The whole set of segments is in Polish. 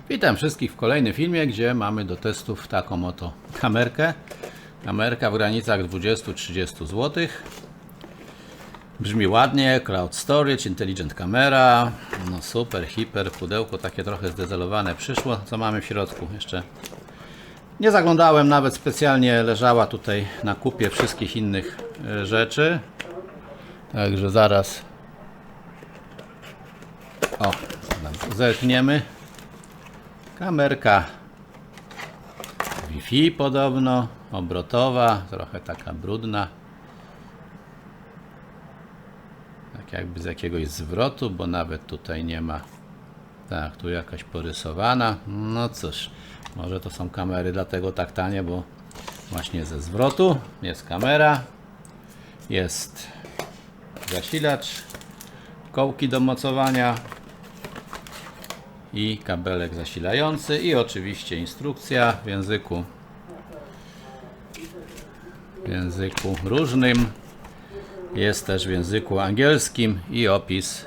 Witam wszystkich w kolejnym filmie, gdzie mamy do testów taką oto kamerkę. Kamerka w granicach 20-30 zł. Brzmi ładnie, Cloud Storage, Intelligent Camera. No super, hiper, pudełko takie trochę zdezelowane przyszło. Co mamy w środku? Jeszcze nie zaglądałem, nawet specjalnie leżała tutaj na kupie wszystkich innych rzeczy. Także zaraz zerkniemy. Kamerka Wi-Fi podobno, obrotowa, trochę taka brudna. Tak jakby z jakiegoś zwrotu, bo nawet tutaj nie ma. Tak, tu jakaś porysowana. No cóż, może to są kamery dlatego tak tanie, bo właśnie ze zwrotu. Jest kamera, jest zasilacz, kołki do mocowania i kabelek zasilający i oczywiście instrukcja w języku różnym. Jest też w języku angielskim i opis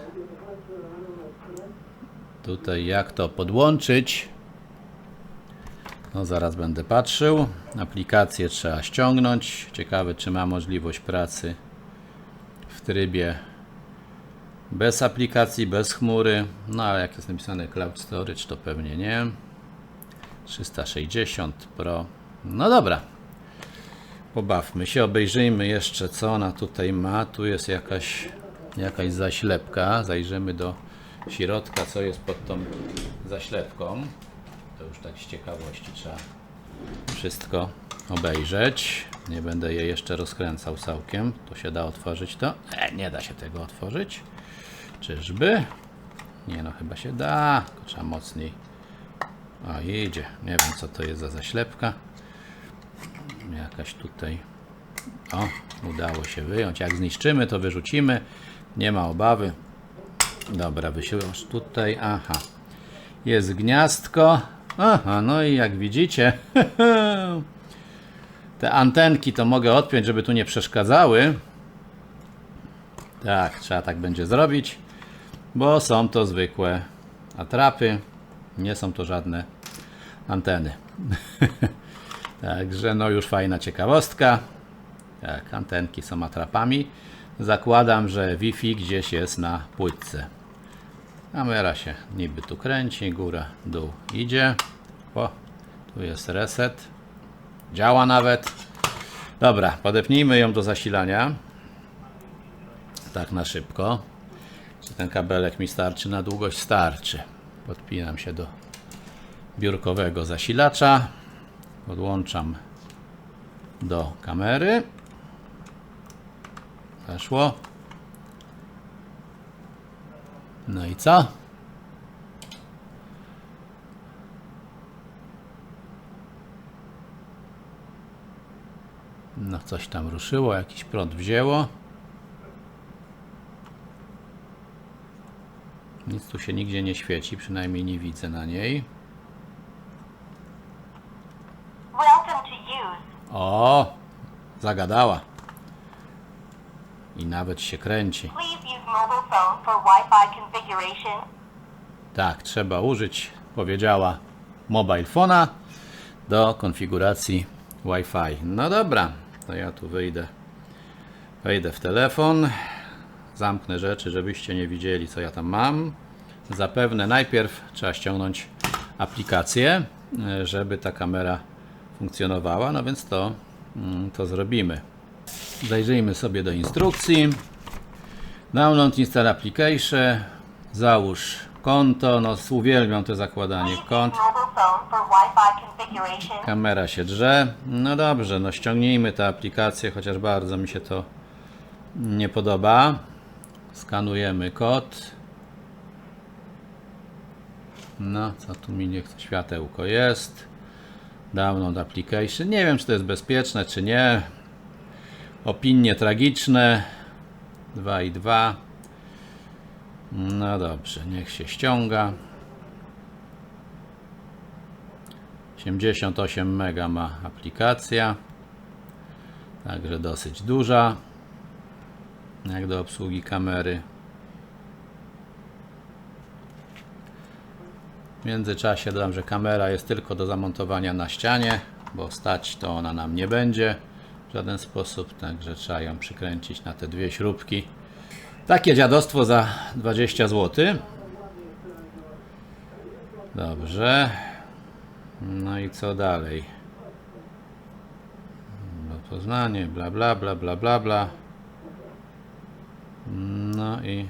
tutaj jak to podłączyć. No zaraz będę patrzył. Aplikację trzeba ściągnąć. Ciekawe, czy ma możliwość pracy w trybie bez aplikacji, bez chmury. No ale jak jest napisane Cloud Storage, to pewnie nie. 360 Pro. No dobra. Pobawmy się, obejrzyjmy jeszcze, co ona tutaj ma. Tu jest jakaś zaślepka. Zajrzymy do środka, co jest pod tą zaślepką. To już tak z ciekawości trzeba wszystko obejrzeć. Nie będę jej jeszcze rozkręcał całkiem. To się da otworzyć to? Nie da się tego otworzyć. Czyżby? Nie no, chyba się da. Tylko trzeba mocniej. O, idzie. Nie wiem, co to jest za zaślepka. Jakaś tutaj. O, udało się wyjąć. Jak zniszczymy, to wyrzucimy. Nie ma obawy. Dobra, wysiłasz tutaj. Aha. Jest gniazdko. Aha, no i jak widzicie, te antenki to mogę odpiąć, żeby tu nie przeszkadzały. Tak, trzeba tak będzie zrobić, bo są to zwykłe atrapy. Nie są to żadne anteny. Także no już fajna ciekawostka. Tak, antenki są atrapami. Zakładam, że Wi-Fi gdzieś jest na płytce. Kamera się niby tu kręci, góra, dół idzie. O, tu jest reset. Działa nawet. Dobra, podepnijmy ją do zasilania. Tak na szybko. Czy ten kabelek mi starczy na długość? Starczy. Podpinam się do biurkowego zasilacza. Podłączam do kamery. Weszło. No i co? No coś tam ruszyło, jakiś prąd wzięło. Nic tu się nigdzie nie świeci, przynajmniej nie widzę na niej. O, zagadała. I nawet się kręci. Tak, trzeba użyć, powiedziała, mobile phone'a do konfiguracji Wi-Fi. No dobra, to ja tu wejdę w telefon, zamknę rzeczy, żebyście nie widzieli, co ja tam mam. Zapewne najpierw trzeba ściągnąć aplikację, żeby ta kamera funkcjonowała, no więc to zrobimy. Zajrzyjmy sobie do instrukcji. Download, install application, załóż konto, no uwielbiam to zakładanie kont. Kamera się drze. No dobrze, no ściągnijmy tę aplikację, chociaż bardzo mi się to nie podoba. Skanujemy kod. No, co tu mi nie chce? Światełko jest. Download application. Nie wiem, czy to jest bezpieczne, czy nie. Opinie tragiczne. 2,2. No dobrze, niech się ściąga. 88 MB ma aplikacja. Także dosyć duża. Jak do obsługi kamery. W międzyczasie dodam, że kamera jest tylko do zamontowania na ścianie, bo stać to ona nam nie będzie w żaden sposób, także trzeba ją przykręcić na te dwie śrubki. Takie dziadostwo za 20 zł. Dobrze. No i co dalej? Poznanie, bla bla bla bla bla bla. No i...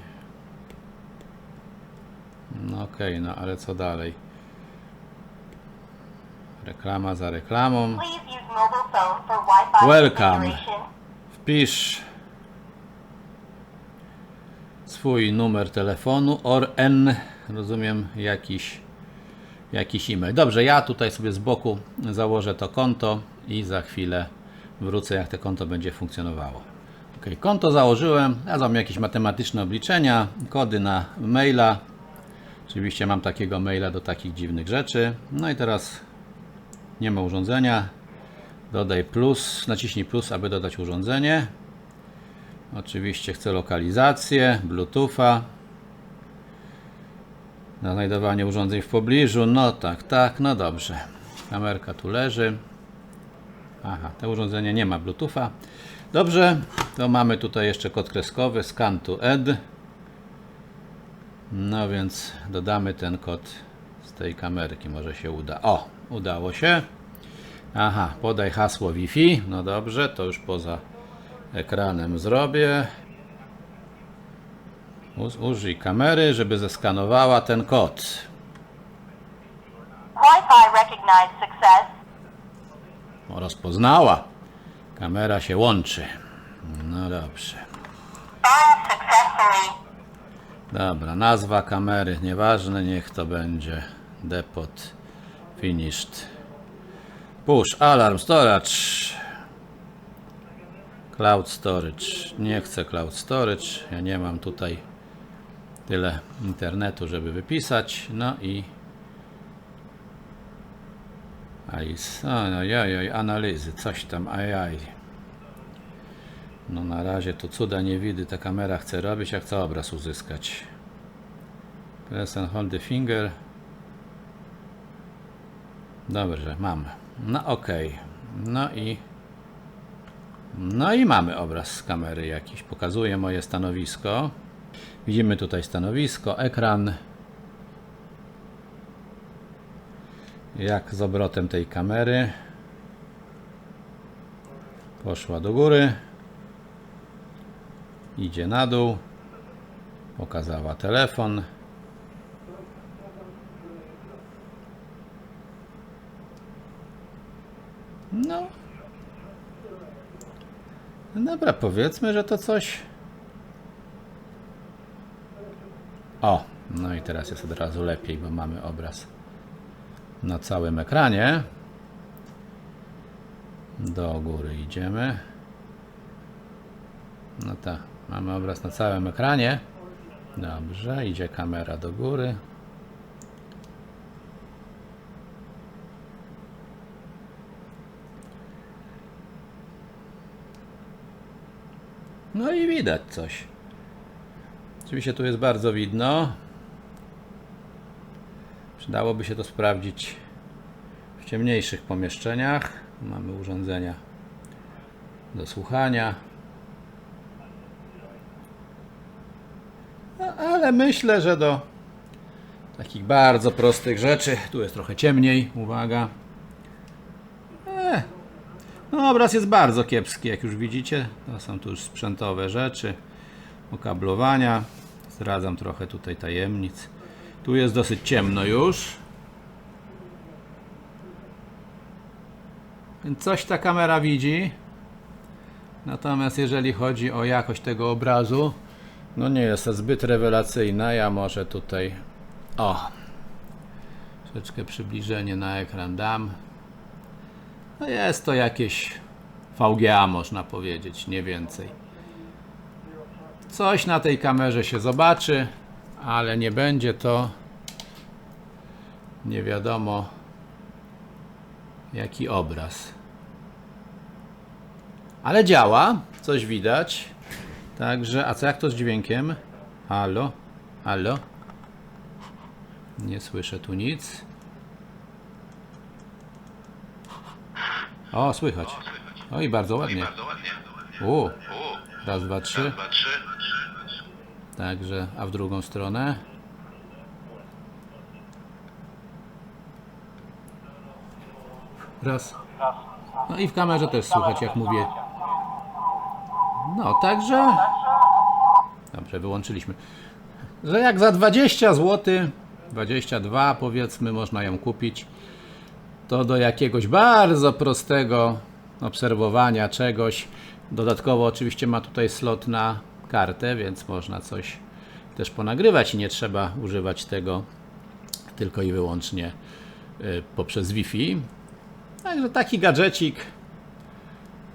No okej, no ale co dalej? Reklama za reklamą. Welcome. Wpisz swój numer telefonu or N, rozumiem, jakiś e-mail. Dobrze, ja tutaj sobie z boku założę to konto i za chwilę wrócę, jak to konto będzie funkcjonowało. Ok, konto założyłem, ja mam jakieś matematyczne obliczenia, kody na maila. Oczywiście mam takiego maila do takich dziwnych rzeczy. No i teraz nie ma urządzenia. Dodaj plus, naciśnij plus, aby dodać urządzenie. Oczywiście chcę lokalizację, Bluetootha. Na znajdowanie urządzeń w pobliżu. No tak, no dobrze. Kamerka tu leży. Aha, to urządzenie nie ma Bluetootha. Dobrze, to mamy tutaj jeszcze kod kreskowy, scan to add. No więc dodamy ten kod z tej kamerki, może się uda. O, udało się. Aha, podaj hasło Wi-Fi. No dobrze, to już poza ekranem zrobię. Użyj kamery, żeby zeskanowała ten kod. Wi-Fi recognized success. O, rozpoznała. Kamera się łączy. No dobrze. Phone successfully. Dobra, nazwa kamery, nieważne, niech to będzie depot finished. Push, alarm, storage. Cloud storage. Nie chcę cloud storage. Ja nie mam tutaj tyle internetu, żeby wypisać. No i analizy, coś tam, No na razie to cuda nie widy, ta kamera chce robić, jak chce obraz uzyskać. Press and hold the finger. Dobrze, mam. No ok. No i mamy obraz z kamery jakiś. Pokazuje moje stanowisko. Widzimy tutaj stanowisko, ekran. Jak z obrotem tej kamery. Poszła do góry. Idzie na dół. Pokazała telefon. No. Dobra, powiedzmy, że to coś. O, no i teraz jest od razu lepiej, bo mamy obraz na całym ekranie. Do góry idziemy. No tak, mamy obraz na całym ekranie. Dobrze, idzie kamera do góry. No i widać coś. Oczywiście tu jest bardzo widno. Przydałoby się to sprawdzić w ciemniejszych pomieszczeniach. Mamy urządzenia do słuchania. No, ale myślę, że do takich bardzo prostych rzeczy, tu jest trochę ciemniej, uwaga. No, obraz jest bardzo kiepski, jak już widzicie. To są tu już sprzętowe rzeczy, okablowania. Zdradzam trochę tutaj tajemnic. Tu jest dosyć ciemno już. Więc coś ta kamera widzi. Natomiast jeżeli chodzi o jakość tego obrazu, no nie jest to zbyt rewelacyjna. Ja może tutaj troszeczkę przybliżenie na ekran dam. No jest to jakieś VGA, można powiedzieć, nie więcej. Coś na tej kamerze się zobaczy, ale nie będzie to nie wiadomo jaki obraz. Ale działa, coś widać. Także, a co jak to z dźwiękiem? Halo? Halo? Nie słyszę tu nic. O, słychać. Oj, bardzo ładnie. Raz, dwa, trzy. Także, a w drugą stronę. Raz. No i w kamerze też słychać, jak mówię. No, także... Dobrze, wyłączyliśmy. Że jak za 20 zł, 22 powiedzmy, można ją kupić, to do jakiegoś bardzo prostego obserwowania czegoś. Dodatkowo oczywiście ma tutaj slot na kartę, więc można coś też ponagrywać i nie trzeba używać tego tylko i wyłącznie poprzez Wi-Fi. Także taki gadżecik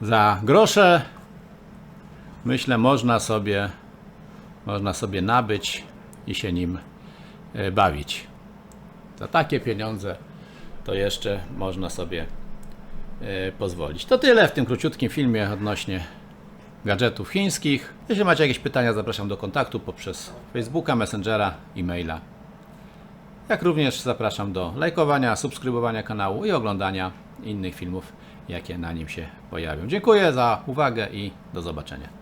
za grosze, myślę, można sobie nabyć i się nim bawić. Za takie pieniądze to jeszcze można sobie pozwolić. To tyle w tym króciutkim filmie odnośnie gadżetów chińskich. Jeśli macie jakieś pytania, zapraszam do kontaktu poprzez Facebooka, Messengera, e-maila. Jak również zapraszam do lajkowania, subskrybowania kanału i oglądania innych filmów, jakie na nim się pojawią. Dziękuję za uwagę i do zobaczenia.